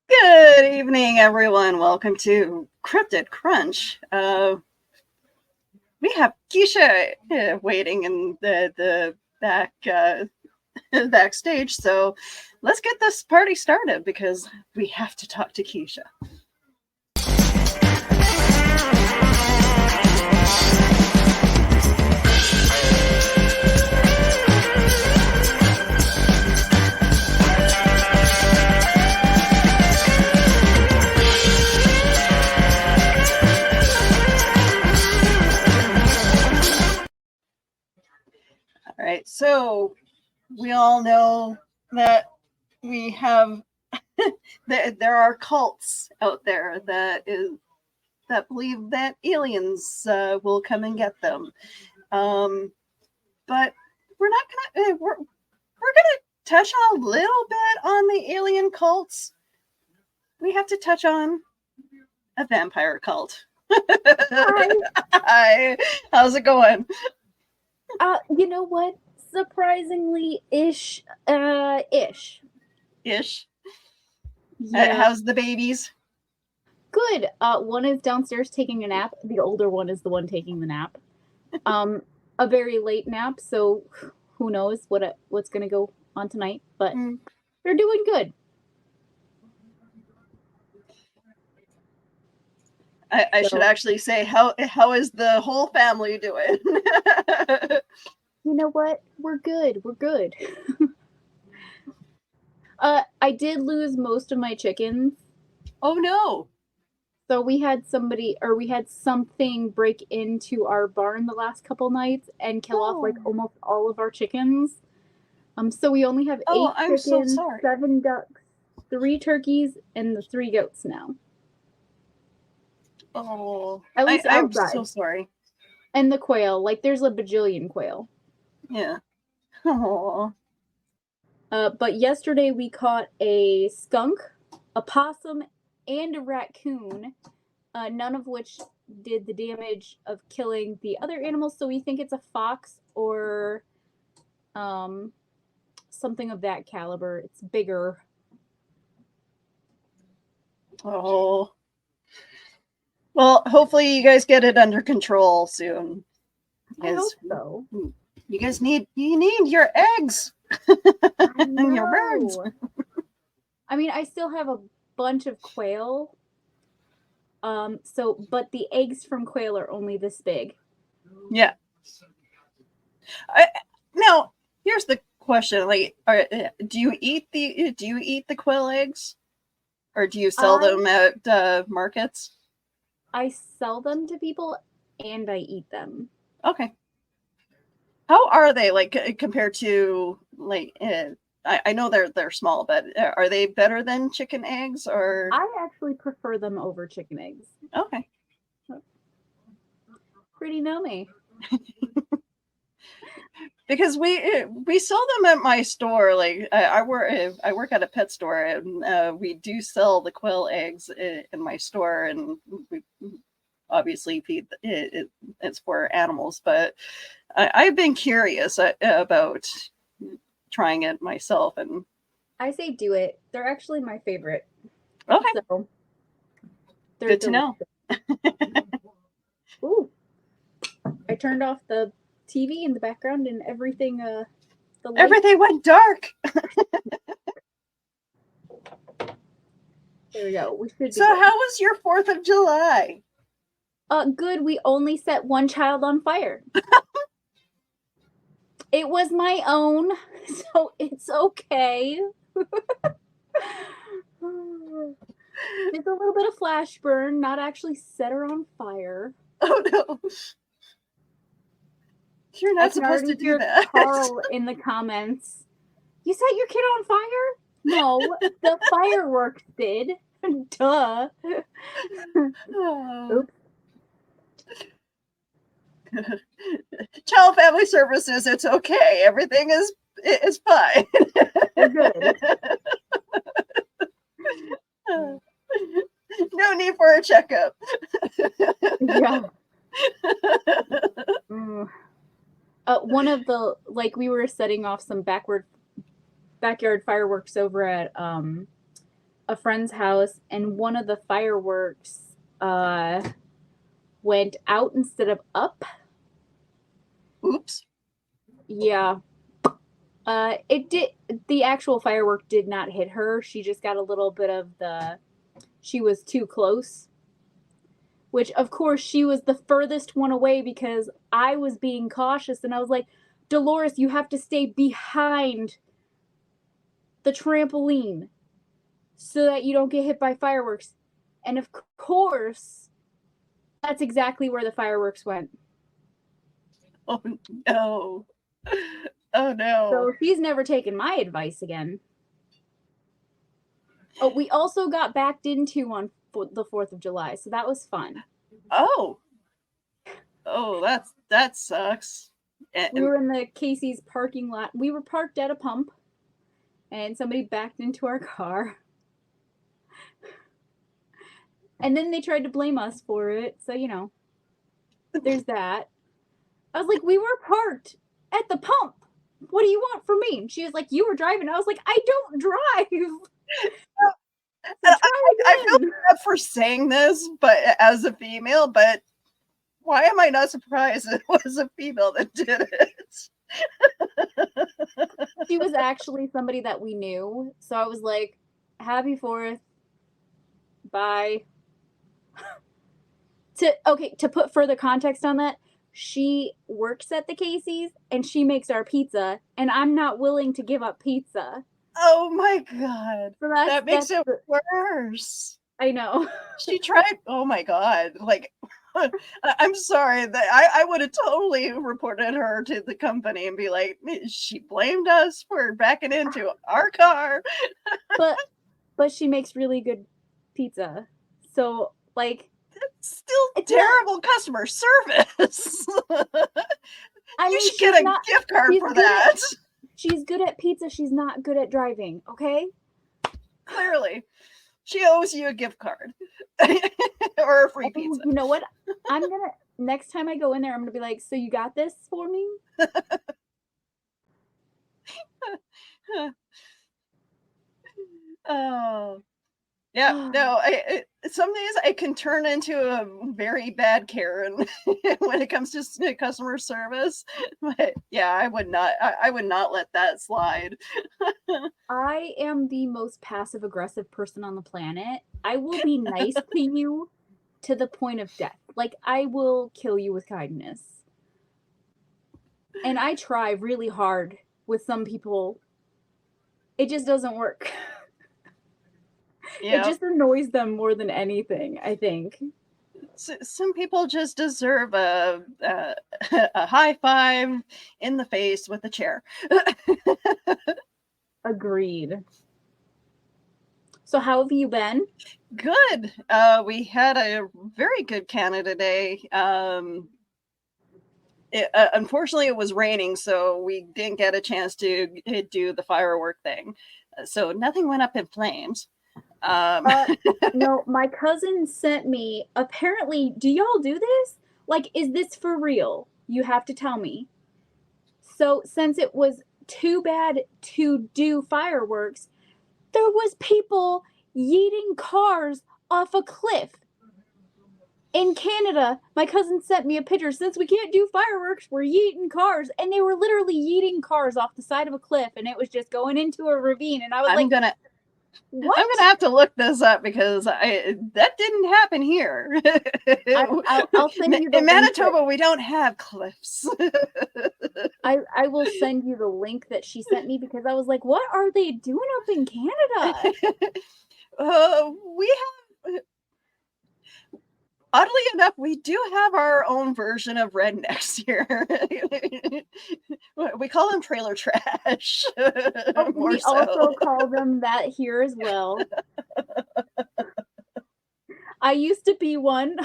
Good evening, everyone. Welcome to Cryptid Crunch. We have Keisha waiting in the backstage, so let's get this party started because we have to talk to Keisha. All right, so we all know that we have there are cults out there that believe that aliens will come and get them, but we're not gonna we're gonna touch on a little bit on the alien cults. We have to touch on a vampire cult. Hi. Hi. How's it going? You know what? Surprisingly, ish. Ish. Yeah. How's the babies? Good. One is downstairs taking a nap. The older one is the one taking the nap. A very late nap, so who knows what's gonna go on tonight? But they're doing good. I should actually say how is the whole family doing? You know what? We're good. We're good. I did lose most of my chickens. Oh no. So we had something break into our barn the last couple nights and kill off like almost all of our chickens. So we only have 8 chickens, so 7 ducks, 3 turkeys, and the 3 goats now. Oh, at least I'm so sorry. And the quail, like there's a bajillion quail. Yeah. Oh. But yesterday we caught a skunk, a possum, and a raccoon, none of which did the damage of killing the other animals, so we think it's a fox or something of that caliber. It's bigger. Oh. Well, hopefully you guys get it under control soon. I hope so. You guys need your eggs and your birds. I mean, I still have a bunch of quail. But the eggs from quail are only this big. Yeah. Now, here's the question: like, do you eat the quail eggs, or do you sell them at markets? I sell them to people, and I eat them. Okay. How are they like compared to like? I know they're small, but are they better than chicken eggs? Or I actually prefer them over chicken eggs. Okay. Pretty know me. Because we sell them at my store. Like I work at a pet store, and we do sell the quail eggs in my store, and we obviously feed it's for animals. But I've been curious about trying it myself, and I say do it. They're actually my favorite. Okay. So good to know. Ooh. I turned off the TV in the background and everything everything went dark. There we go. We should be So good. How was your 4th of July? Good. We only set one child on fire. It was my own, so it's okay. It's a little bit of flash burn, not actually set her on fire. Oh no. You're not supposed to do that. Carl in the comments. You set your kid on fire? No, the fireworks did. Duh. Oops. Child Family Services, it's okay. Everything is fine. We're good. No need for a checkup. Yeah. One of the, like, we were setting off some backyard fireworks over at a friend's house, and one of the fireworks went out instead of up. Oops. Yeah. It did. The actual firework did not hit her. She just got a little bit of she was too close. Which, of course, she was the furthest one away because I was being cautious, and I was like, Dolores, you have to stay behind the trampoline so that you don't get hit by fireworks. And of course, that's exactly where the fireworks went. Oh no. Oh no. So she's never taken my advice again. Oh, we also got backed into on the 4th of July, so that was fun. Oh, that sucks. We were in the Casey's parking lot. We were parked at a pump, and somebody backed into our car. And then they tried to blame us for it, so, you know, there's that. I was like, we were parked at the pump. What do you want from me? And she was like, you were driving. I was like, I don't drive. I feel bad for saying this, but as a female, but why am I not surprised it was a female that did it? She was actually somebody that we knew, so I was like, happy 4th. Bye. To put further context on that, she works at the Casey's and she makes our pizza, and I'm not willing to give up pizza. Oh my god. So that makes it worse. I know. She tried. Oh my god. Like, I'm sorry that I would have totally reported her to the company and be like, she blamed us for backing into our car. but she makes really good pizza. So, like, it's still terrible customer service. You should get a gift card for that. She's good at pizza. She's not good at driving, okay? Clearly. She owes you a gift card. Or a free pizza. You know what? Next time I go in there, I'm going to be like, so you got this for me? Oh. Yeah, no, some days I can turn into a very bad Karen when it comes to customer service. But yeah, I would not let that slide. I am the most passive aggressive person on the planet. I will be nice to you to the point of death. Like, I will kill you with kindness. And I try really hard with some people. It just doesn't work. Yep. It just annoys them more than anything, I think. Some people just deserve a high five in the face with a chair. Agreed. So how have you been? Good. We had a very good Canada Day. Unfortunately, it was raining, so we didn't get a chance to do the firework thing. So nothing went up in flames. No, my cousin sent me, apparently, do y'all do this? Like, is this for real? You have to tell me. So since it was too bad to do fireworks, there was people yeeting cars off a cliff. In Canada, my cousin sent me a picture. Since we can't do fireworks, we're yeeting cars. And they were literally yeeting cars off the side of a cliff, and it was just going into a ravine. And I was what? I'm gonna have to look this up because that didn't happen here. I'll send you the in Manitoba, we don't have cliffs. I will send you the link that she sent me because I was like, what are they doing up in Canada? We have, oddly enough, we do have our own version of rednecks here. We call them trailer trash. We also call them that here as well. I used to be one,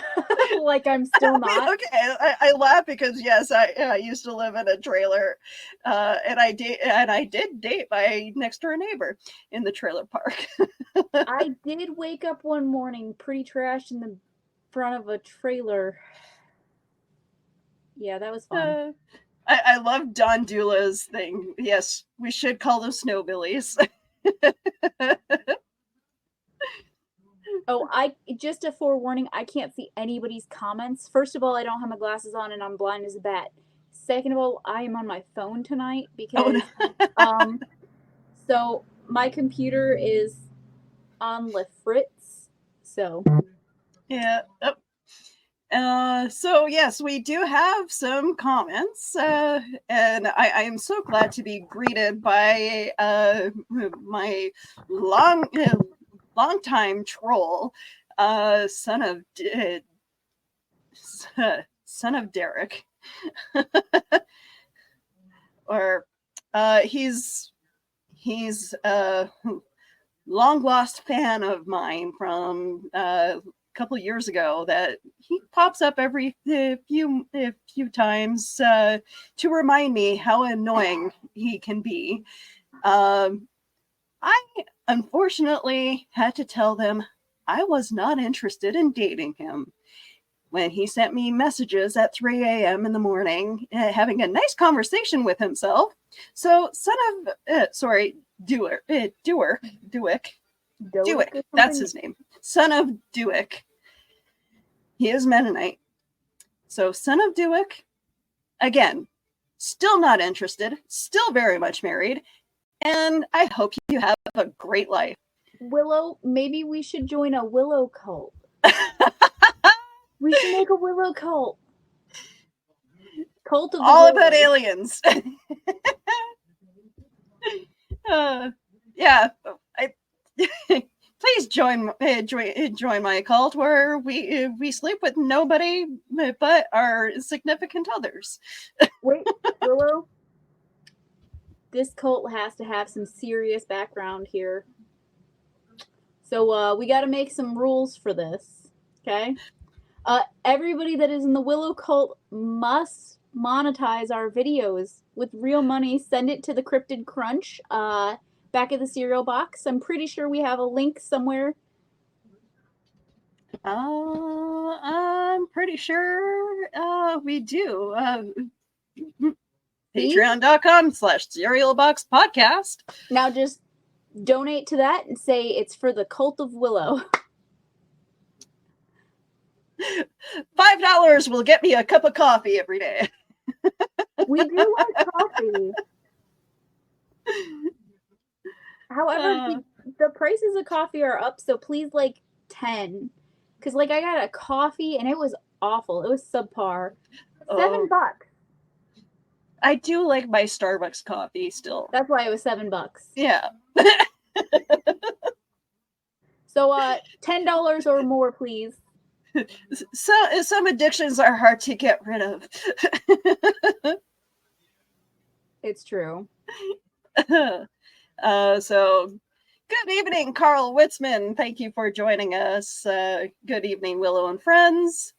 like I'm still not. Okay, I laugh because yes, I used to live in a trailer, and I did date my next door neighbor in the trailer park. I did wake up one morning pretty trashed in the front of a trailer. Yeah, that was fun. I love Don Dula's thing. Yes, we should call them snowbillies. Oh, just a forewarning, I can't see anybody's comments. First of all, I don't have my glasses on and I'm blind as a bat. Second of all, I am on my phone tonight because no. so my computer is on Le Fritz. So Yeah. So yes, we do have some comments, and I am so glad to be greeted by my longtime troll, son of son of Derek, or he's a long lost fan of mine from couple years ago that he pops up every few times to remind me how annoying he can be. I unfortunately had to tell them I was not interested in dating him when he sent me messages at 3 a.m. in the morning, having a nice conversation with himself. So, Dewick, that's his name. Son of Dewick. He is Mennonite. So, son of Dewick, again, still not interested, still very much married, and I hope you have a great life. Willow, maybe we should join a Willow cult. We should make a Willow cult. Cult of the all Willow. About aliens. Yeah, please join my cult where we sleep with nobody but our significant others. Wait, Willow. This cult has to have some serious background here. So we got to make some rules for this. Okay. Everybody that is in the Willow cult must monetize our videos with real money. Send it to the Cryptid Crunch back of the cereal box. I'm pretty sure we have a link somewhere. I'm pretty sure we do. Patreon.com/cerealboxpodcast. Now just donate to that and say it's for the Cult of Willow. $5 will get me a cup of coffee every day. We do like coffee. However, the prices of coffee are up, so please, like, 10. Because, like, I got a coffee, and it was awful. It was subpar. $7. I do like my Starbucks coffee still. That's why it was $7. Yeah. So, $10 or more, please. So, some addictions are hard to get rid of. It's true. So, good evening, Carl Witzman. Thank you for joining us. Good evening, Willow and friends.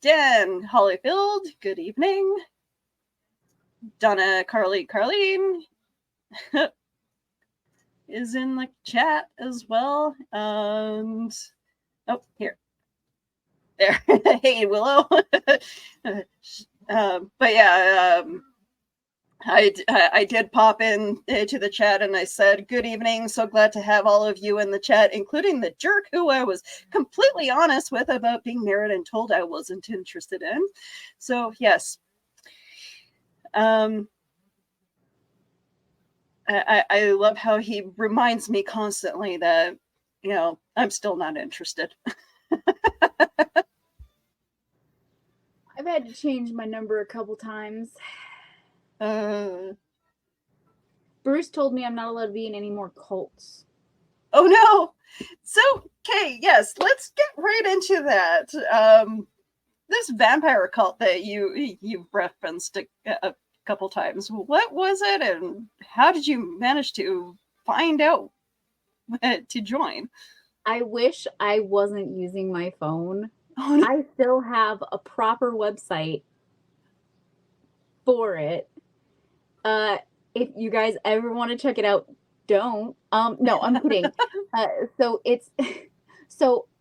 Dan Hollyfield, good evening. Donna Carleen is in the chat as well. And here. There. Hey, Willow. But yeah, I did pop in to the chat and I said, good evening. So glad to have all of you in the chat, including the jerk who I was completely honest with about being married and told I wasn't interested in. So yes. I love how he reminds me constantly that, I'm still not interested. I've had to change my number a couple times. Bruce told me I'm not allowed to be in any more cults. Oh no! So, okay, yes, let's get right into that. This vampire cult that you referenced a couple times. What was it, and how did you manage to find out to join? I wish I wasn't using my phone. Oh, no. I still have a proper website for it. If you guys ever want to check it out, don't. No, I'm kidding. So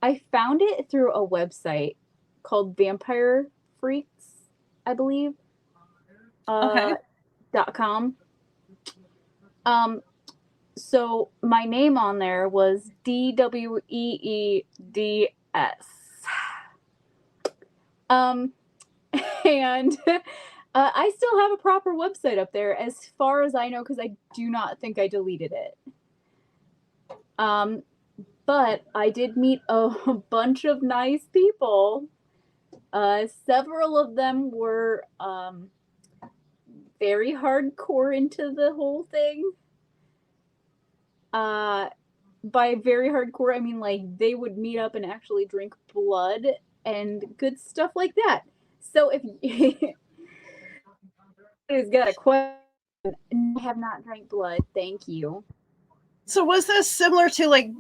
I found it through a website called Vampire Freaks, I believe. Okay. .com. So my name on there was DWEEDS. Um, and I still have a proper website up there as far as I know, because I do not think I deleted it. But I did meet a bunch of nice people. Several of them were very hardcore into the whole thing. By very hardcore, I mean like they would meet up and actually drink blood and good stuff like that. So if anybody's got a question, I have not drank blood, thank you. So was this similar to like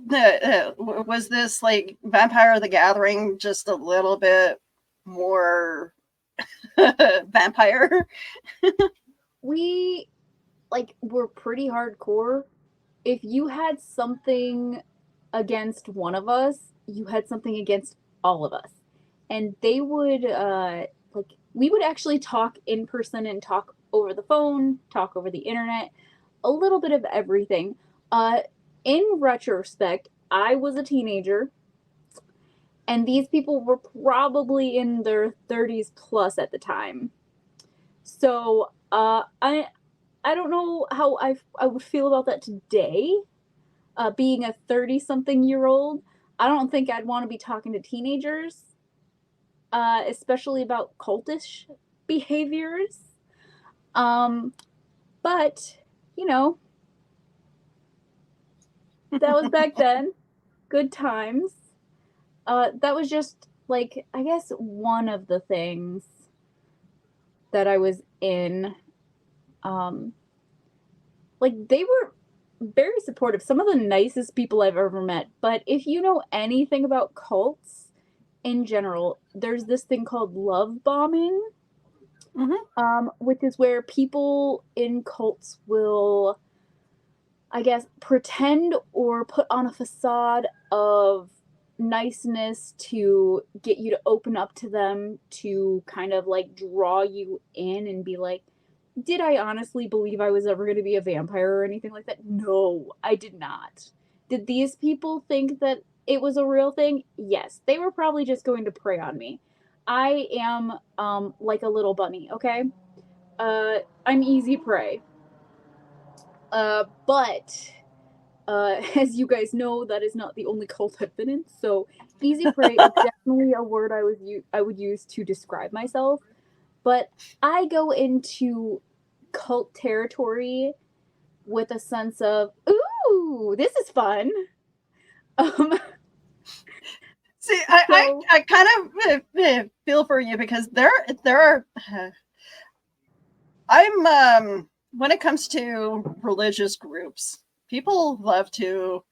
was this like Vampire the Gathering, just a little bit more vampire? We like were pretty hardcore. If you had something against one of us, you had something against all of us. And they would like we would actually talk in person and talk over the phone, talk over the internet, a little bit of everything. In retrospect, I was a teenager and these people were probably in their 30s plus at the time. So, I don't know how I would feel about that today. Being a 30-something-year-old, I don't think I'd want to be talking to teenagers, especially about cultish behaviors. But, you know, that was back then. Good times. That was just, like, I guess one of the things that I was in. Like, they were very supportive. Some of the nicest people I've ever met. But if you know anything about cults in general, there's this thing called love bombing, which is where people in cults will, I guess, pretend or put on a facade of niceness to get you to open up to them, to kind of like draw you in and be like, did I honestly believe I was ever going to be a vampire or anything like that? No, I did not. Did these people think that it was a real thing? Yes. They were probably just going to prey on me. I am like a little bunny, okay? I'm easy prey. But as you guys know, that is not the only cult I've been in. So easy prey is definitely a word I would use to describe myself. But I go into cult territory with a sense of, ooh, this is fun. See, I kind of feel for you because there are I'm when it comes to religious groups, people love to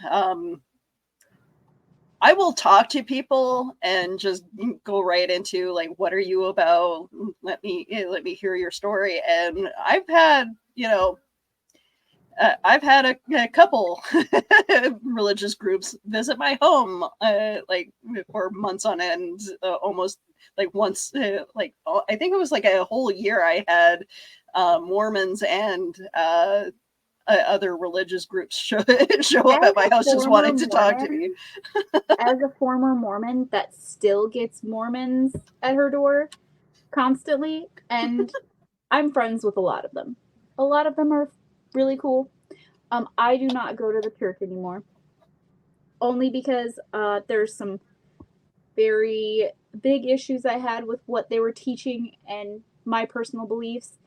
um I will talk to people and just go right into like, what are you about? Let me hear your story. And I've had, I've had a couple religious groups visit my home, like for months on end, almost like once, I think it was like a whole year. I had Mormons and other religious groups show up at my house just wanting to talk to me. As a former Mormon that still gets Mormons at her door constantly, and I'm friends with a lot of them. A lot of them are really cool. I do not go to the church anymore, only because there's some very big issues I had with what they were teaching and my personal beliefs.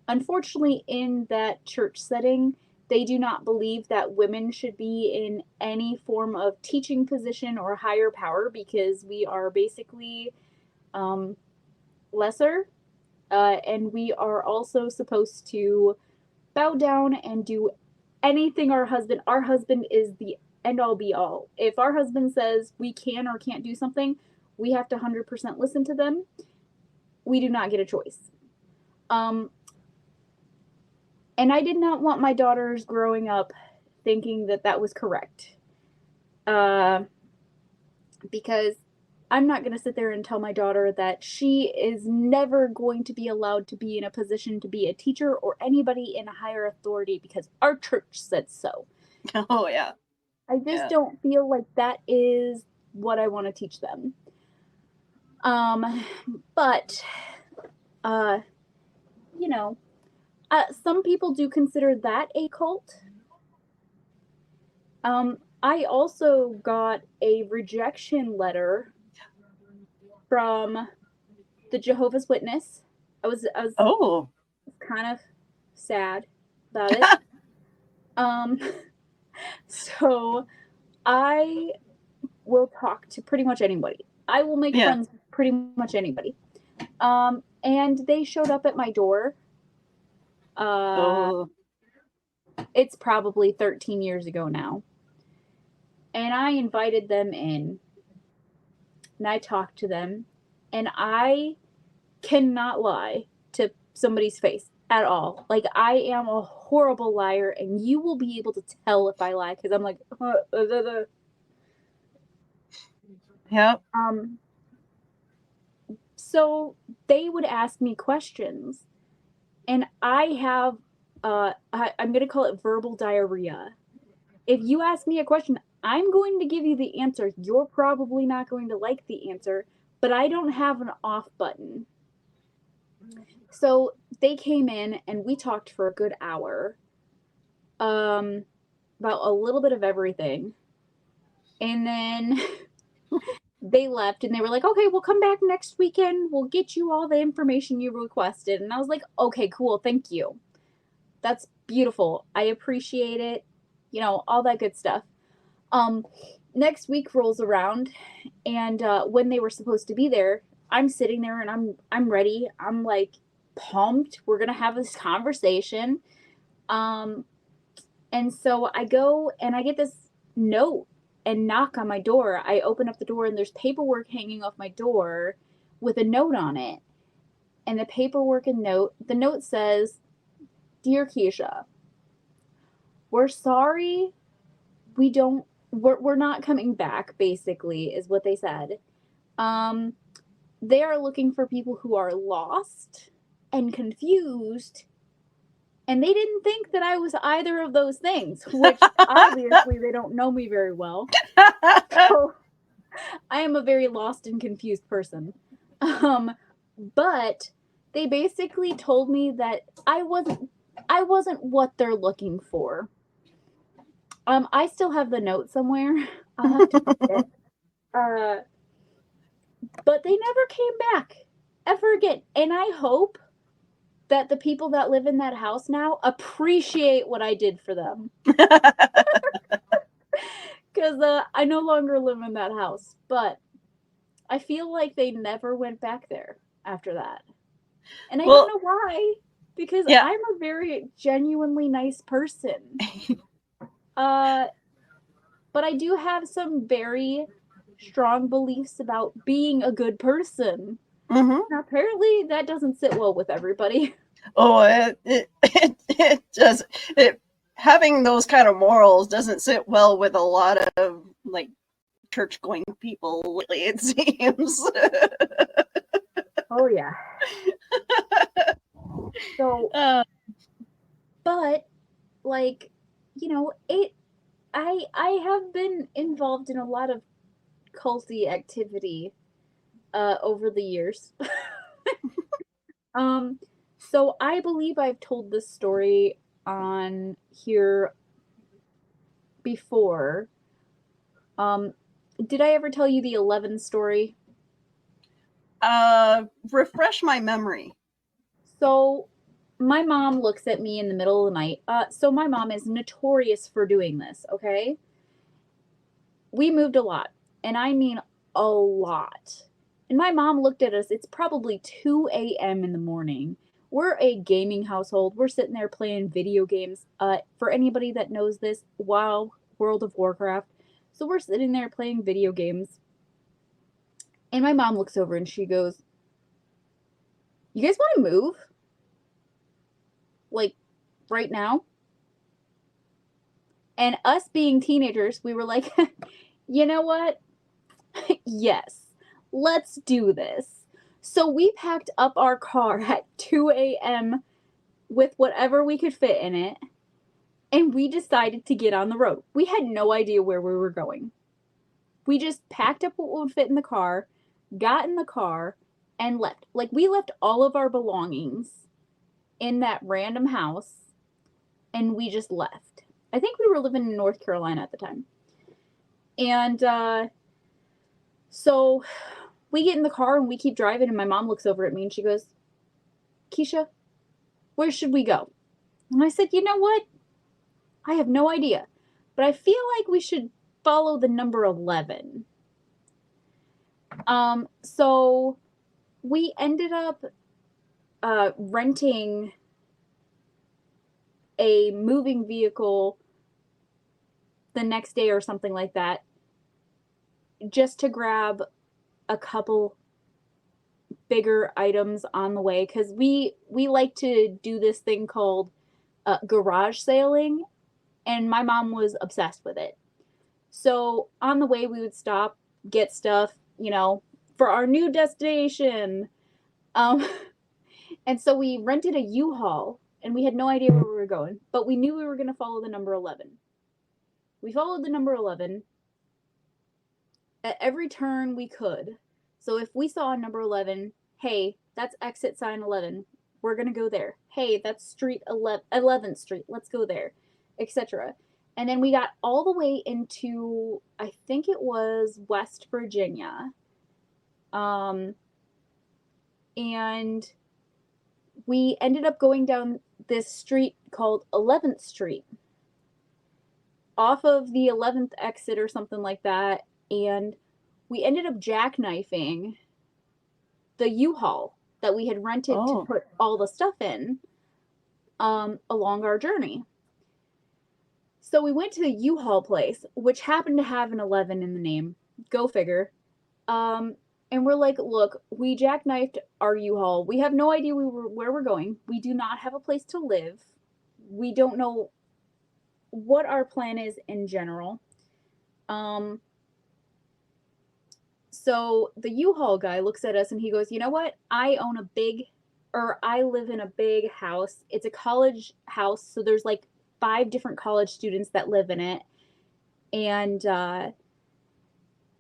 Unfortunately, in that church setting, they do not believe that women should be in any form of teaching position or higher power because we are basically lesser. And we are also supposed to bow down and do anything our husband is the end all be all. If our husband says we can or can't do something, we have to 100% listen to them. We do not get a choice. And I did not want my daughters growing up thinking that that was correct. Because I'm not going to sit there and tell my daughter that she is never going to be allowed to be in a position to be a teacher or anybody in a higher authority because our church said so. Oh, yeah. I just Yeah. don't feel like that is what I want to teach them. But, you know, some people do consider that a cult. I also got a rejection letter from the Jehovah's Witness. I was Oh. kind of sad about it. So I will talk to pretty much anybody. I will make Yeah. friends with pretty much anybody. And they showed up at my door. Oh. It's probably 13 years ago now. And I invited them in. And I talked to them. And I cannot lie to somebody's face at all. Like, I am a horrible liar, and you will be able to tell if I lie because I'm like, Yep. So they would ask me questions, and I have, I'm going to call it verbal diarrhea. If you ask me a question, I'm going to give you the answer. You're probably not going to like the answer, but I don't have an off button. So they came in and we talked for a good hour about a little bit of everything. And then they left and they were like, okay, we'll come back next weekend. We'll get you all the information you requested. And I was like, okay, cool. Thank you. That's beautiful. I appreciate it. You know, all that good stuff. Next week rolls around and when they were supposed to be there, I'm sitting there and I'm ready. I'm like pumped. We're going to have this conversation. And so I go and I get this note and knock on my door. I open up the door and there's paperwork hanging off my door with a note on it. And the paperwork and the note says, "Dear Keisha, we're sorry. We're not coming back," basically, is what they said. They are looking for people who are lost and confused. And they didn't think that I was either of those things, which obviously they don't know me very well. So I am a very lost and confused person. But they basically told me that I wasn't what they're looking for. I still have the note somewhere. I'll have to find it. But they never came back ever again. And I hope that the people that live in that house now appreciate what I did for them. Because I no longer live in that house. But I feel like they never went back there after that. And I don't know why. Because I'm a very genuinely nice person. But I do have some very strong beliefs about being a good person. Mm-hmm. Now, apparently that doesn't sit well with everybody. Oh, it does. Having those kind of morals doesn't sit well with a lot of like church-going people lately, it seems. Oh yeah. So, but like, you know, I have been involved in a lot of culty activity over the years. So I believe I've told this story on here before. Did I ever tell you the 11 story? Refresh my memory. So my mom looks at me in the middle of the night. So my mom is notorious for doing this, okay? We moved a lot, and I mean a lot. And my mom looked at us. It's probably 2 a.m. in the morning. We're a gaming household. We're sitting there playing video games. For anybody that knows this, WoW, World of Warcraft. So we're sitting there playing video games. And my mom looks over and she goes, "You guys want to move? Like, right now?" And us being teenagers, we were like, you know what? Yes. let's do this. So we packed up our car at 2 a.m. with whatever we could fit in it, and we decided to get on the road. We had no idea where we were going. We just packed up what would fit in the car, got in the car, and left. Like, we left all of our belongings in that random house, and we just left. I think we were living in North Carolina at the time. And so we get in the car and we keep driving, and my mom looks over at me and she goes, Keisha, where should we go? And I said, you know what? I have no idea, but I feel like we should follow the number 11. So we ended up renting a moving vehicle the next day or something like that, just to grab a couple bigger items on the way, because we like to do this thing called garage sailing, and my mom was obsessed with it. So on the way we would stop, get stuff, for our new destination. And so we rented a U-Haul, and we had no idea where we were going, but we knew we were going to follow the number 11. We followed the number 11 at every turn we could. So if we saw number 11, hey, that's exit sign 11, we're going to go there. Hey, that's street 11th Street, let's go there, etc. And then we got all the way into, I think it was West Virginia. And we ended up going down this street called 11th Street, off of the 11th exit or something like that, and we ended up jackknifing the U-Haul that we had rented to put all the stuff in along our journey. So we went to the U-Haul place, which happened to have an 11 in the name. Go figure. And we're like, look, we jackknifed our U-Haul. We have no idea where we're going. We do not have a place to live. We don't know what our plan is in general. So the U-Haul guy looks at us and he goes, you know what? I live in a big house. It's a college house. So there's like 5 different college students that live in it. And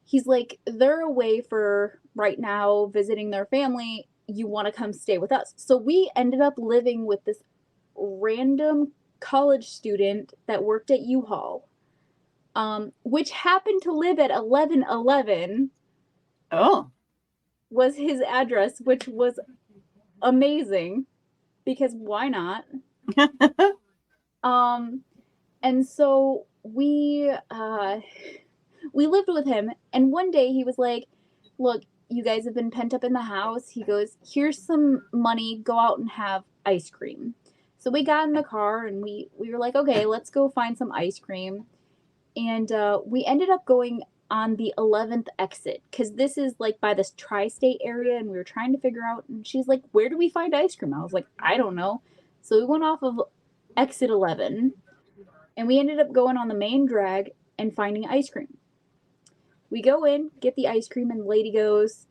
he's like, they're away for right now visiting their family. You want to come stay with us? So we ended up living with this random college student that worked at U-Haul, which happened to live at 1111. Oh. Was his address, which was amazing because why not? And so we lived with him, and one day he was like, look, you guys have been pent up in the house. He goes, here's some money, go out and have ice cream. So we got in the car and we were like, okay, let's go find some ice cream. And we ended up going on the 11th exit, because this is like by this tri-state area, and we were trying to figure out, and she's like, where do we find ice cream? I was like, I don't know. So we went off of exit 11, and we ended up going on the main drag and finding ice cream. We go in, get the ice cream, and the lady goes,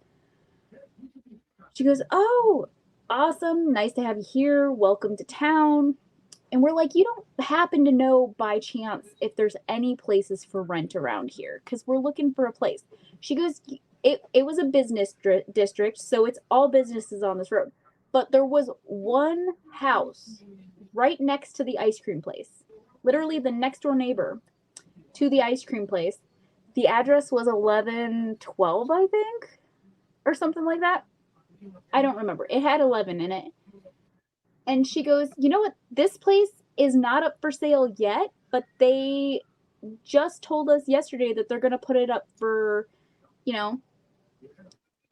oh, awesome, nice to have you here, welcome to town. And we're like, you don't happen to know by chance if there's any places for rent around here? Because we're looking for a place. She goes, it was a business district, so it's all businesses on this road. But there was one house right next to the ice cream place. Literally the next door neighbor to the ice cream place. The address was 1112, I think, or something like that. I don't remember. It had 11 in it. And she goes, you know what? This place is not up for sale yet, but they just told us yesterday that they're going to put it up for, Oh,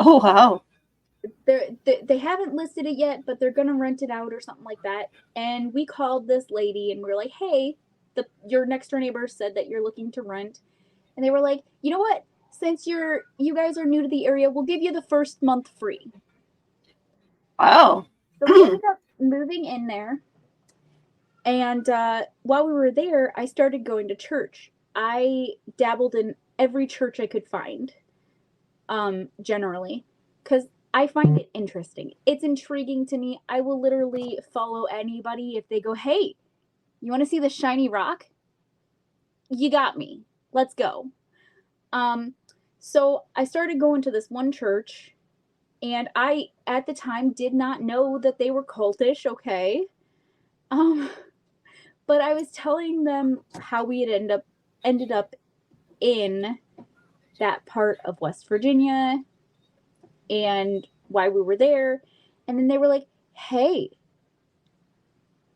wow. They haven't listed it yet, but they're going to rent it out or something like that. And we called this lady and we were like, hey, your next door neighbor said that you're looking to rent. And they were like, you know what? Since you guys are new to the area, we'll give you the first month free. Wow. So we ended up moving in there. And while we were there, I started going to church. I dabbled in every church I could find. generally, because I find it interesting. It's intriguing to me. I will literally follow anybody if they go, hey, you want to see the shiny rock? You got me. Let's go. So I started going to this one church, and I, at the time, did not know that they were cultish, okay? But I was telling them how we had ended up in that part of West Virginia and why we were there. And then they were like, hey,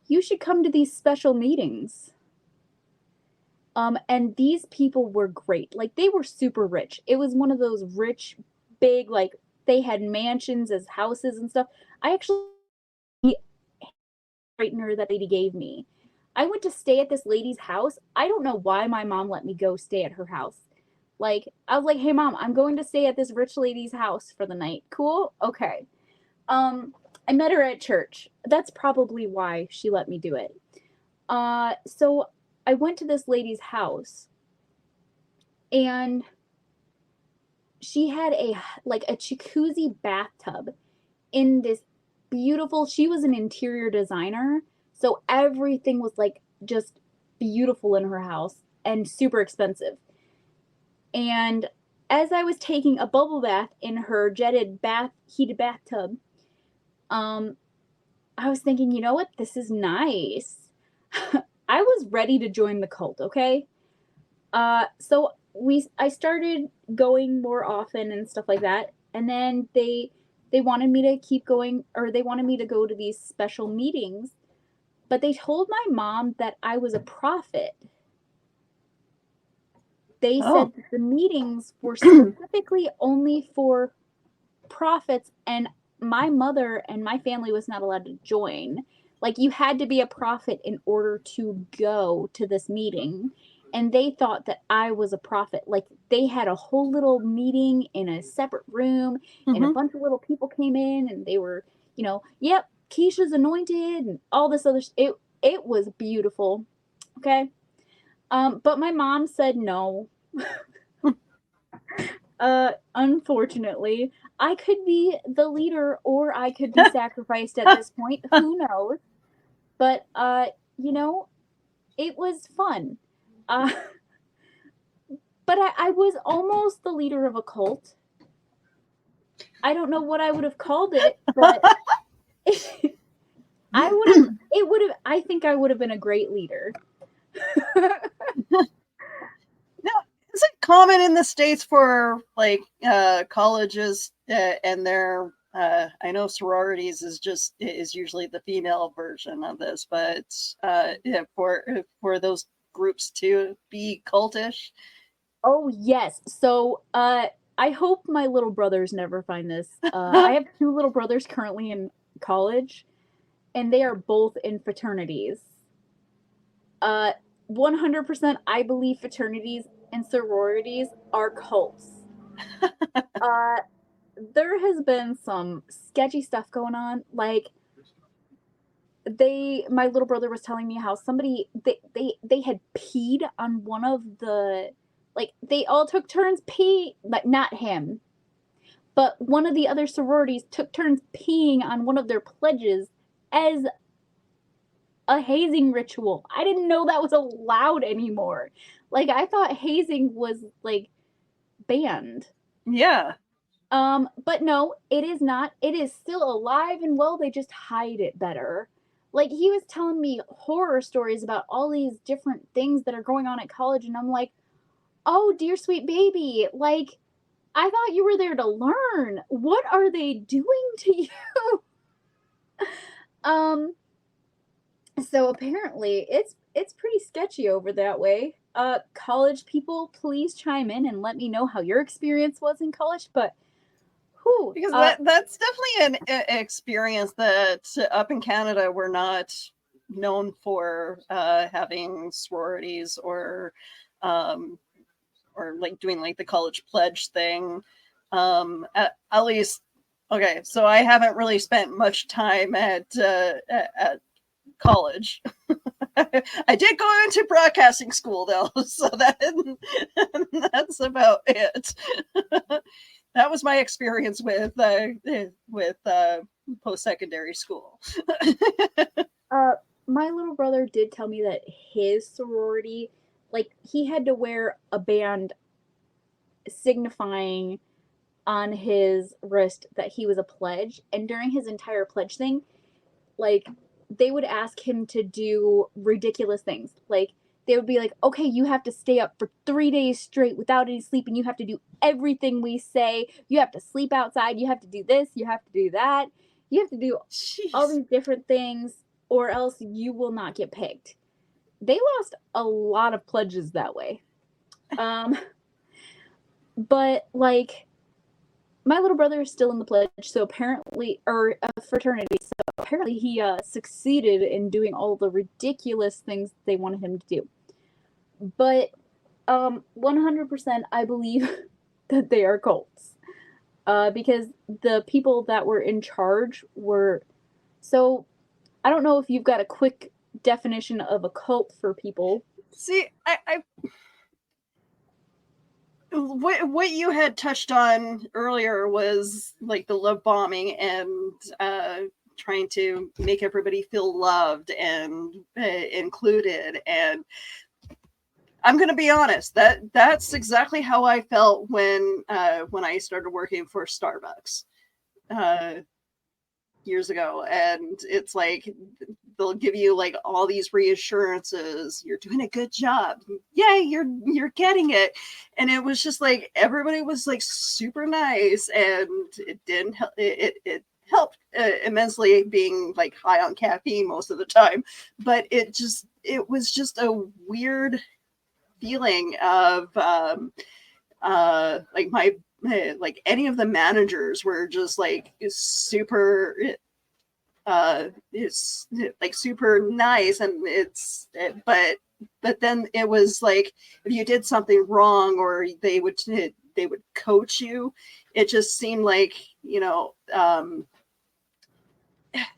you should come to these special meetings. And these people were great. Like, they were super rich. It was one of those rich, big, like, they had mansions as houses and stuff. I actually straightener that lady gave me. I went to stay at this lady's house. I don't know why my mom let me go stay at her house. Like, I was like, hey, Mom, I'm going to stay at this rich lady's house for the night. Cool? Okay. I met her at church. That's probably why she let me do it. So I went to this lady's house, and she had a jacuzzi bathtub in this beautiful, she was an interior designer, so everything was like just beautiful in her house and super expensive. And as I was taking a bubble bath in her heated bathtub, I was thinking, you know what? This is nice. I was ready to join the cult, okay? So I started going more often and stuff like that. And then they wanted me to keep going, or they wanted me to go to these special meetings. But they told my mom that I was a prophet. They said that the meetings were specifically only for prophets, and my mother and my family was not allowed to join. Like, you had to be a prophet in order to go to this meeting. And they thought that I was a prophet. Like, they had a whole little meeting in a separate room, and a bunch of little people came in, and they were, yep, Keisha's anointed, and all this other it was beautiful. Okay. But my mom said no. Unfortunately, I could be the leader, or I could be sacrificed at this point. Who knows? But, it was fun. But I was almost the leader of a cult. I don't know what I would have called it, but I think I would have been a great leader. Now, is it common in the States for like colleges and their I know sororities is usually the female version of this, but for those groups to be cultish? Oh, yes. So I hope my little brothers never find this. I have 2 little brothers currently in college, and they are both in fraternities. 100% I believe fraternities and sororities are cults. There has been some sketchy stuff going on. Like, my little brother was telling me how somebody, they had peed on one of the, like, they all took turns pee, but not him. But one of the other sororities took turns peeing on one of their pledges as a hazing ritual. I didn't know that was allowed anymore. Like, I thought hazing was, like, banned. Yeah. But no, it is not. It is still alive and well. They just hide it better. Like, he was telling me horror stories about all these different things that are going on at college, and I'm like, oh, dear sweet baby, like, I thought you were there to learn. What are they doing to you? So apparently it's pretty sketchy over that way. College people, please chime in and let me know how your experience was in college. But because that's definitely an experience that up in Canada we're not known for having sororities or like doing like the college pledge thing. At least, okay, so I haven't really spent much time at college. I did go into broadcasting school though, so that's about it. that was my experience with post-secondary school. My little brother did tell me that his sorority, like, he had to wear a band signifying on his wrist that he was a pledge, and during his entire pledge thing, like, they would ask him to do ridiculous things. Like, they would be like, okay, you have to stay up for 3 days straight without any sleep, and you have to do everything we say. You have to sleep outside. You have to do this. You have to do that. You have to do all these different things, or else you will not get picked. They lost a lot of pledges that way. But, like, my little brother is still in the pledge, so apparently, or a fraternity, so apparently he succeeded in doing all the ridiculous things they wanted him to do. But 100% I believe that they are cults. Because the people that were in charge were... So, I don't know if you've got a quick definition of a cult for people. See, what you had touched on earlier was like the love bombing and trying to make everybody feel loved and included. And I'm going to be honest, that's exactly how I felt when I started working for Starbucks years ago. And it's like they'll give you like all these reassurances. You're doing a good job. Yay, you're getting it. And it was just like everybody was like super nice, and it didn't help. It helped immensely being like high on caffeine most of the time, but it was just a weird feeling of like my like any of the managers were just like super it's like super nice, and but then it was like if you did something wrong or they would coach you, it just seemed like, you know,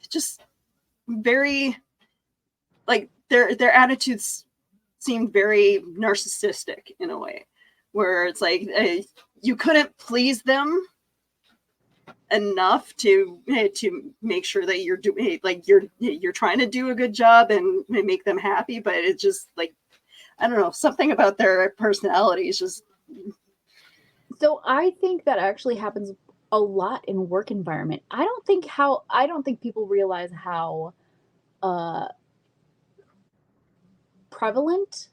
just very like their attitudes seemed very narcissistic in a way, where it's like you couldn't please them enough to make sure that you're doing like you're trying to do a good job and make them happy, but it's just like, I don't know, something about their personalities just... So I think that actually happens a lot in work environment. I don't think people realize how prevalent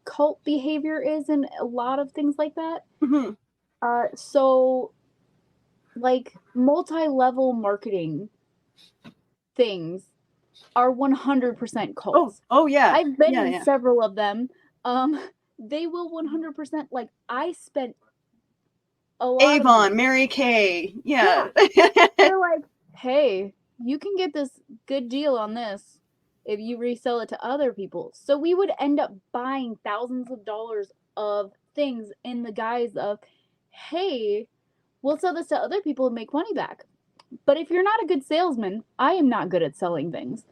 cult behavior is in a lot of things like that. Mm-hmm. So, like, multi-level marketing things are 100% cults. Oh yeah. I've been in several of them. They will 100%, like, I spent a lot Avon, Mary Kay. Yeah. They're like, hey, you can get this good deal on this if you resell it to other people. So we would end up buying thousands of dollars of things in the guise of, hey, we'll sell this to other people and make money back. But if you're not a good salesman, I am not good at selling things.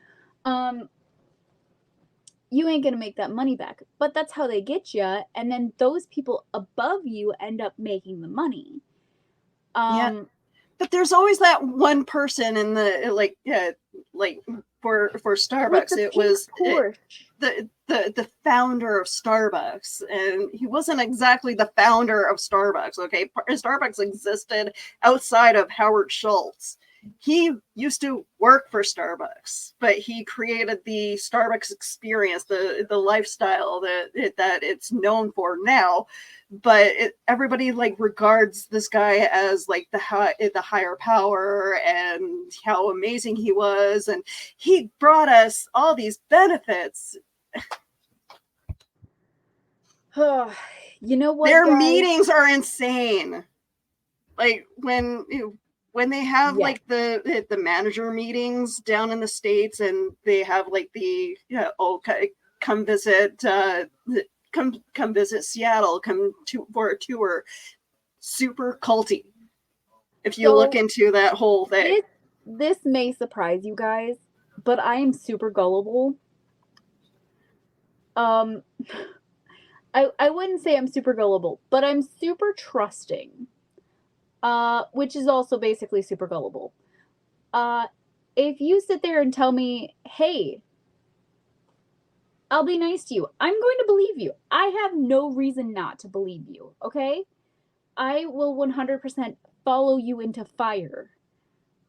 You ain't gonna make that money back. But that's how they get you, and then those people above you end up making the money. Yeah, but there's always that one person in the like for Starbucks. It was the founder of Starbucks, and he wasn't exactly the founder of Starbucks. Okay, Starbucks existed outside of Howard Schultz. He used to work for Starbucks, but he created the Starbucks experience, the lifestyle that it's known for now. But everybody like regards this guy as like the higher power and how amazing he was, and he brought us all these benefits. You know what? Their meetings are insane. Like when they have like the manager meetings down in the States, and they have like the come visit come visit Seattle, for a tour. Super culty. If you look into that whole thing. This may surprise you guys, but I am super gullible. I wouldn't say I'm super gullible, but I'm super trusting which is also basically super gullible. If you sit there and tell me, hey, I'll be nice to you, I'm going to believe you. I have no reason not to believe you, okay? I will 100% follow you into fire.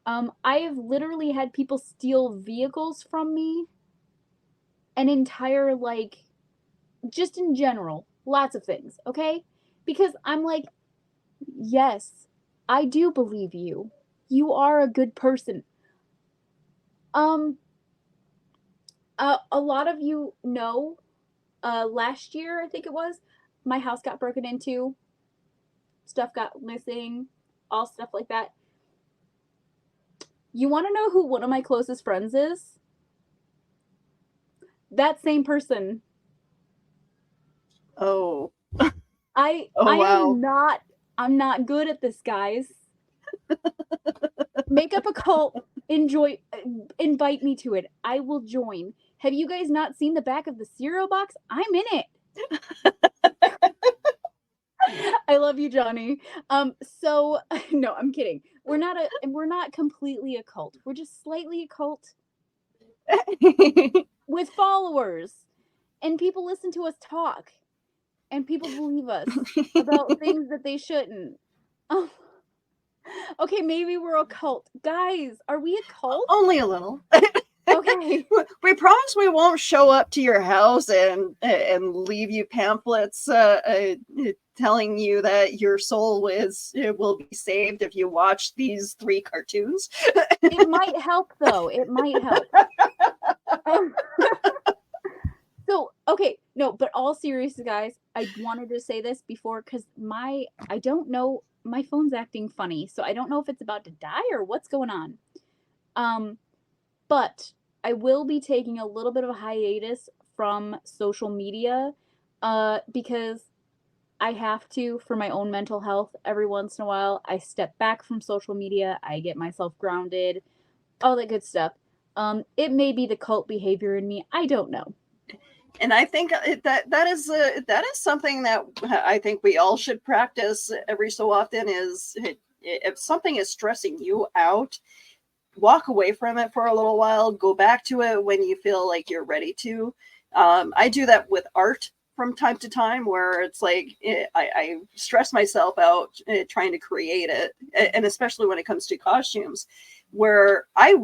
I have literally had people steal vehicles from me. An entire, like, just in general, lots of things, okay? Because I'm like, yes, I do believe you. You are a good person. A lot of you know, last year, I think it was, my house got broken into, stuff got missing, all stuff like that. You want to know who one of my closest friends is? That same person. Oh. I Wow. I'm not good at this, guys. Make up a cult, invite me to it. I will join. Have you guys not seen the back of the cereal box? I'm in it. I love you, Johnny. So no, I'm kidding. We're not completely a cult. We're just slightly a cult with followers. And people listen to us talk. And people believe us about things that they shouldn't. Oh. Okay, maybe we're a cult. Guys, are we a cult? Only a little. Okay. We promise we won't show up to your house and leave you pamphlets telling you that your soul will be saved if you watch these 3 cartoons. It might help, though. It might help. So, okay, no, but all serious, guys, I wanted to say this before because I don't know, my phone's acting funny, so I don't know if it's about to die or what's going on. But I will be taking a little bit of a hiatus from social media, because I have to, for my own mental health. Every once in a while, I step back from social media, I get myself grounded, all that good stuff. It may be the cult behavior in me, I don't know. And I think that is something that I think we all should practice every so often. Is if something is stressing you out, walk away from it for a little while. Go back to it when you feel like you're ready to. I do that with art from time to time, where it's like I stress myself out trying to create it, and especially when it comes to costumes, where I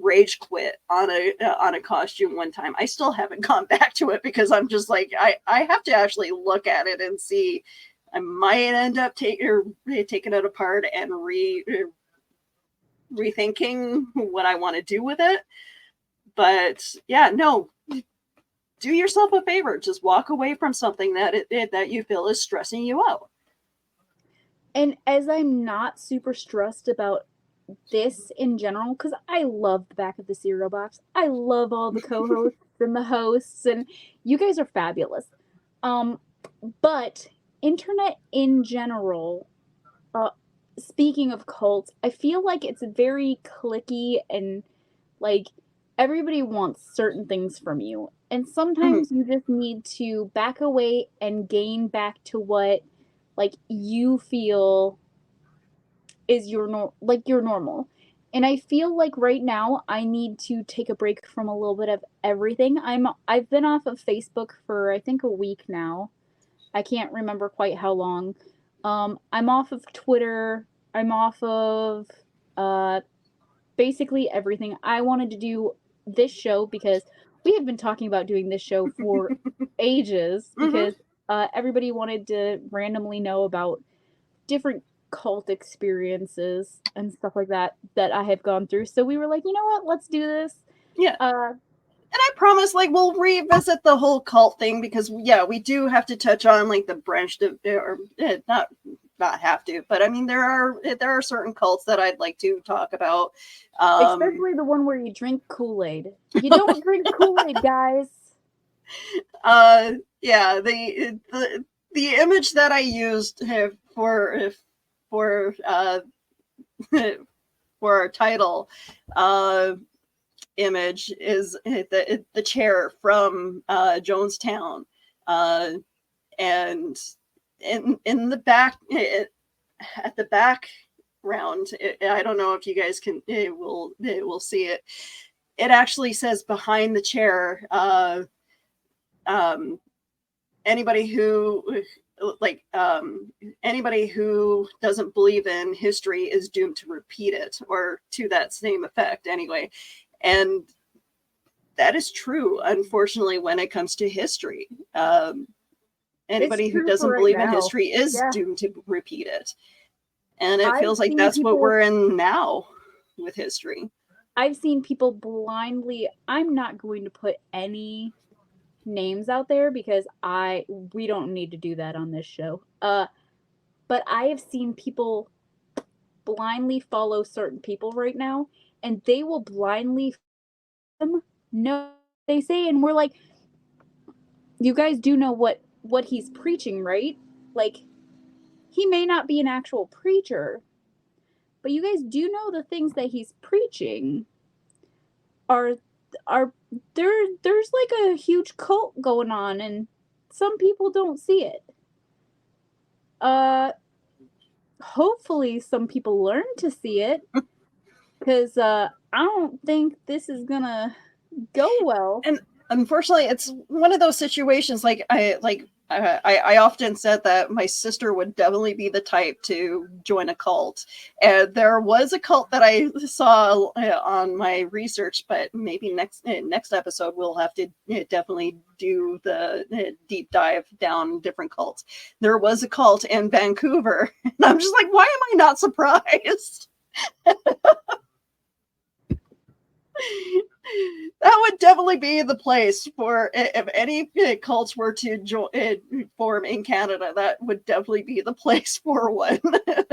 rage quit on a costume one time. I still haven't gone back to it because I'm just like I have to actually look at it and see. I might end up taking it apart and rethinking what I want to do with it. But yeah, no, do yourself a favor. Just walk away from something that you feel is stressing you out. And as I'm not super stressed about this in general, because I love the back of the cereal box. I love all the co-hosts and the hosts, and you guys are fabulous. But internet in general, speaking of cults, I feel like it's very cliquey and like everybody wants certain things from you. And sometimes you just need to back away and gain back to what like you feel is your normal. And I feel like right now I need to take a break from a little bit of everything. I've been off of Facebook for I think a week now. I can't remember quite how long. I'm off of Twitter. I'm off of basically everything. I wanted to do this show because we have been talking about doing this show for ages because everybody wanted to randomly know about different cult experiences and stuff like that I have gone through. So we were like, you know what, let's do this. Yeah. And I promise, like, we'll revisit the whole cult thing because, yeah, we do have to touch on like the branched, or not have to, but I mean there are certain cults that I'd like to talk about. Especially the one where you drink Kool-Aid. You don't drink Kool-Aid, guys. Yeah, the image that I used for for our title image is the chair from Jonestown, and in the back at the background, I don't know if you guys will see it. It actually says behind the chair, anybody who anybody who doesn't believe in history is doomed to repeat it, or to that same effect anyway. And that is true, unfortunately, when it comes to history. Anybody who doesn't believe in history is doomed to repeat it. And it feels like that's what we're in now with history. I've seen people blindly, I'm not going to put any names out there because we don't need to do that on this show. But I have seen people blindly follow certain people right now, and they will blindly know they say, and we're like, you guys do know what he's preaching, right? Like, he may not be an actual preacher, but you guys do know the things that he's preaching are there's like a huge cult going on, and some people don't see it. Hopefully some people learn to see it, because I don't think this is gonna go well. And unfortunately, it's one of those situations. Like I often said that my sister would definitely be the type to join a cult. And there was a cult that I saw on my research, but maybe next episode we'll have to definitely do the deep dive down different cults. There was a cult in Vancouver, and I'm just like, why am I not surprised? That would definitely be the place for, if any cults were to form in Canada, that would definitely be the place for one.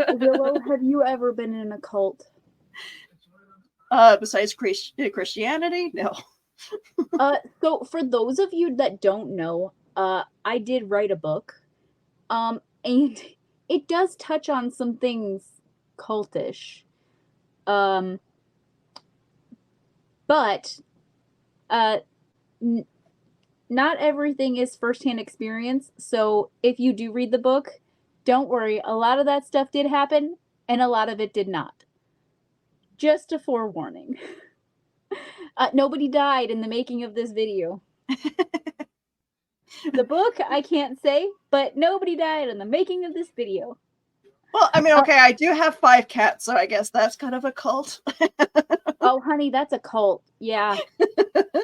Willow, have you ever been in a cult? Besides Christianity? No. So for those of you that don't know, I did write a book, and it does touch on some things cultish. But not everything is firsthand experience. So if you do read the book, don't worry. A lot of that stuff did happen, and a lot of it did not. Just a forewarning. Nobody died in the making of this video. The book, I can't say, but nobody died in the making of this video. Well, I mean, okay, I do have 5 cats, so I guess that's kind of a cult. Oh, honey, that's a cult. Yeah.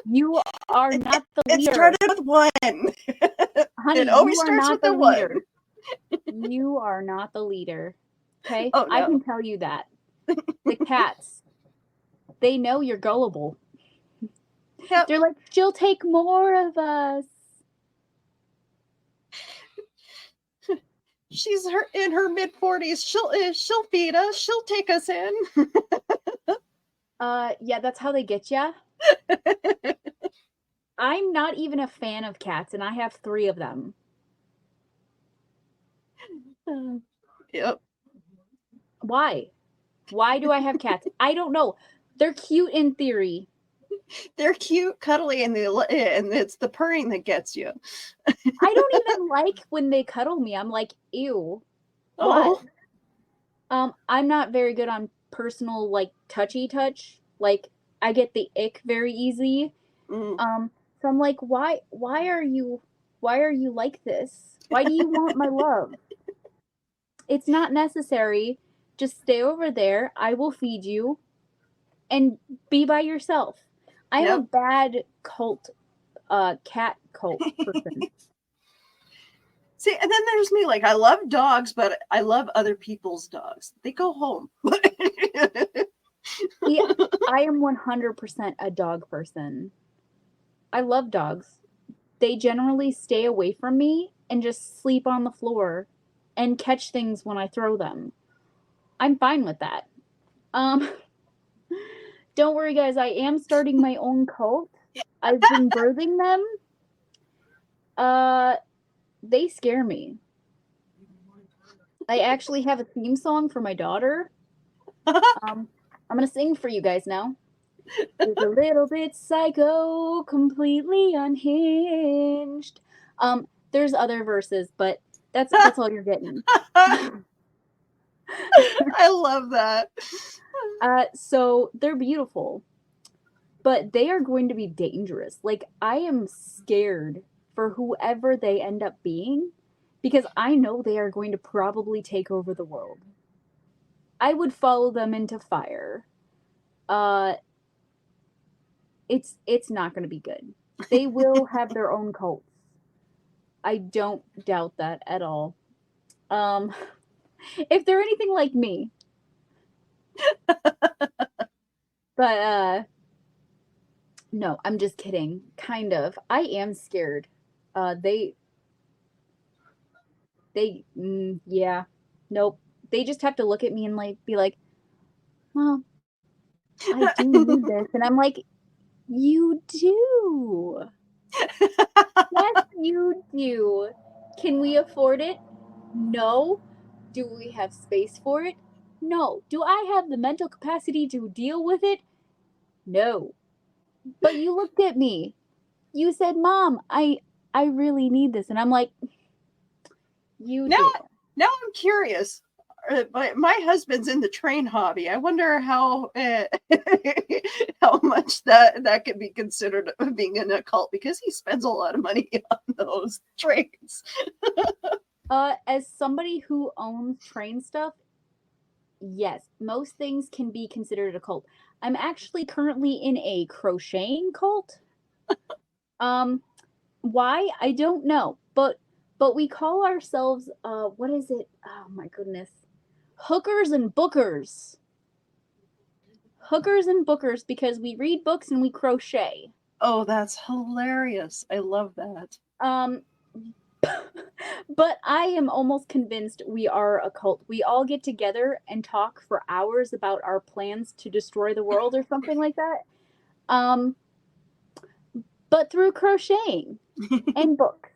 You are not the leader. It started with 1. Honey, it always you are starts not with the the leader. 1. You are not the leader. Okay? Oh, no. I can tell you that. The cats, they know you're gullible. Yep. They're like, she'll take more of us. She's in her mid-40s. She'll feed us. She'll take us in. Yeah, that's how they get ya. I'm not even a fan of cats, and I have 3 of them. Yep. Why? Why do I have cats? I don't know. They're cute in theory. They're cute, cuddly, and it's the purring that gets you. I don't even like when they cuddle me. I'm like, ew. Oh. What? I'm not very good on personal, like, touchy touch. Like, I get the ick very easy. So I'm like, why are you like this? Why do you want my love? It's not necessary. Just stay over there. I will feed you and be by yourself. I'm a bad cat cult person. See, and then there's me. Like, I love dogs, but I love other people's dogs. They go home. Yeah, I am 100% a dog person. I love dogs. They generally stay away from me and just sleep on the floor and catch things when I throw them. I'm fine with that. Don't worry, guys. I am starting my own cult. I've been birthing them. They scare me. I actually have a theme song for my daughter. I'm gonna sing for you guys now. It's a little bit psycho, completely unhinged. There's other verses, but that's all you're getting. I love that. So they're beautiful, but they are going to be dangerous. Like, I am scared for whoever they end up being because I know they are going to probably take over the world. I would follow them into fire. Uh, it's not going to be good. They will have their own cults. I don't doubt that at all. Um, if they're anything like me, but no, I'm just kidding. Kind of. I am scared. They yeah, nope. They just have to look at me and like be like, "Well, I do need this," and I'm like, "You do." Yes, you do. Can we afford it? No. Do we have space for it? No. Do I have the mental capacity to deal with it? No. But you looked at me. You said, "Mom, I really need this." And I'm like, "You now, do." now I'm curious. My husband's in the train hobby. I wonder how how much that could be considered being in a cult because he spends a lot of money on those trains. As somebody who owns train stuff, yes, most things can be considered a cult. I'm actually currently in a crocheting cult. Um, why? I don't know, but we call ourselves what is it? Oh my goodness. Hookers and bookers. Hookers and bookers because we read books and we crochet. Oh, that's hilarious. I love that. Um but I am almost convinced we are a cult. We all get together and talk for hours about our plans to destroy the world or something like that. Um, but through crocheting and books.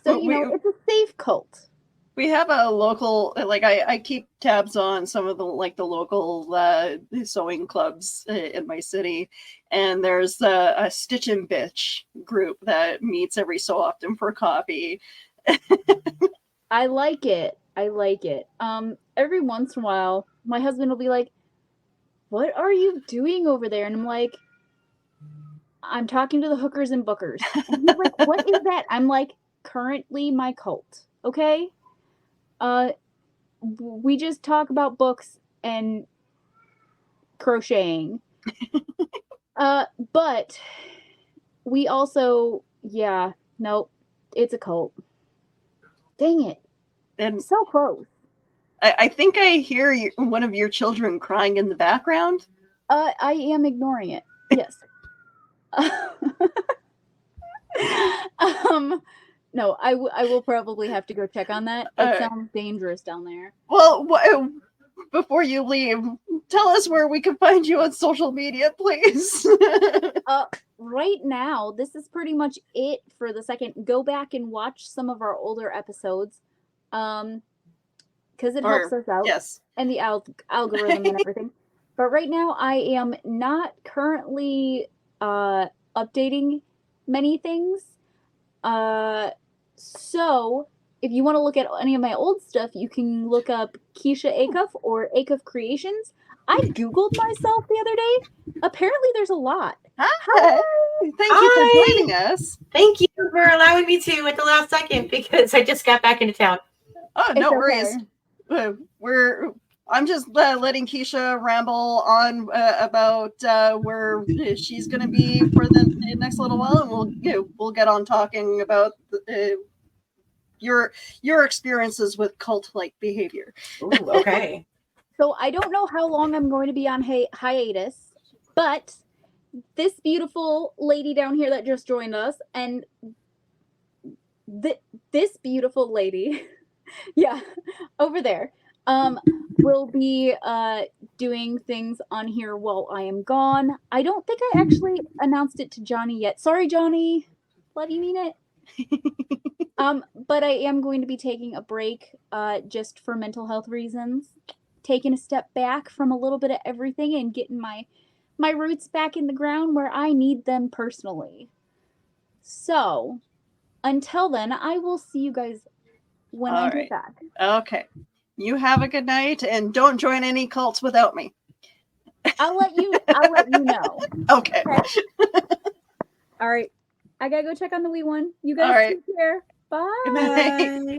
So, Well, you know, it's a safe cult. we have a local like I keep tabs on some of the like the local sewing clubs in my city, and there's a Stitch and Bitch group that meets every so often for coffee. I like it. I like it. Every once in a while, my husband will be like, "What are you doing over there?" And I'm like, "I'm talking to the hookers and bookers." And he's like, "What is that?" I'm like, "Currently my cult. Okay? Uh we just talk about books and crocheting. But we also, yeah, nope, it's a cult. Dang it. And So close. I think I hear one of your children crying in the background. I am ignoring it. Yes. No, I will probably have to go check on that. It sounds dangerous down there. Well, before you leave, tell us where we can find you on social media, please. Right now, this is pretty much it for the second. Go back and watch some of our older episodes, because it helps us out. Yes. And the algorithm and everything. But right now, I am not currently updating many things. So if you want to look at any of my old stuff, you can look up Keisha Acuff or Acuff Creations. I Googled myself the other day. Apparently, there's a lot. Hi. Thank you for joining us. Thank you for allowing me to at the last second because I just got back into town. Oh, no worries. I'm just letting Keisha ramble on about where she's going to be for the next little while, and we'll get on talking about your experiences with cult-like behavior. Ooh, okay. So I don't know how long I'm going to be on hiatus, but this beautiful lady down here that just joined us, and this beautiful lady, yeah, over there, will be doing things on here while I am gone. I don't think I actually announced it to Johnny yet. Sorry, Johnny. Love you, mean it. But I am going to be taking a break just for mental health reasons. Taking a step back from a little bit of everything and getting my roots back in the ground where I need them personally. So, until then, I will see you guys when I get back. Okay. You have a good night, and don't join any cults without me. I'll let you know. Okay. All right. I gotta go check on the wee one. You guys All right. take care. Bye. Good night. Bye.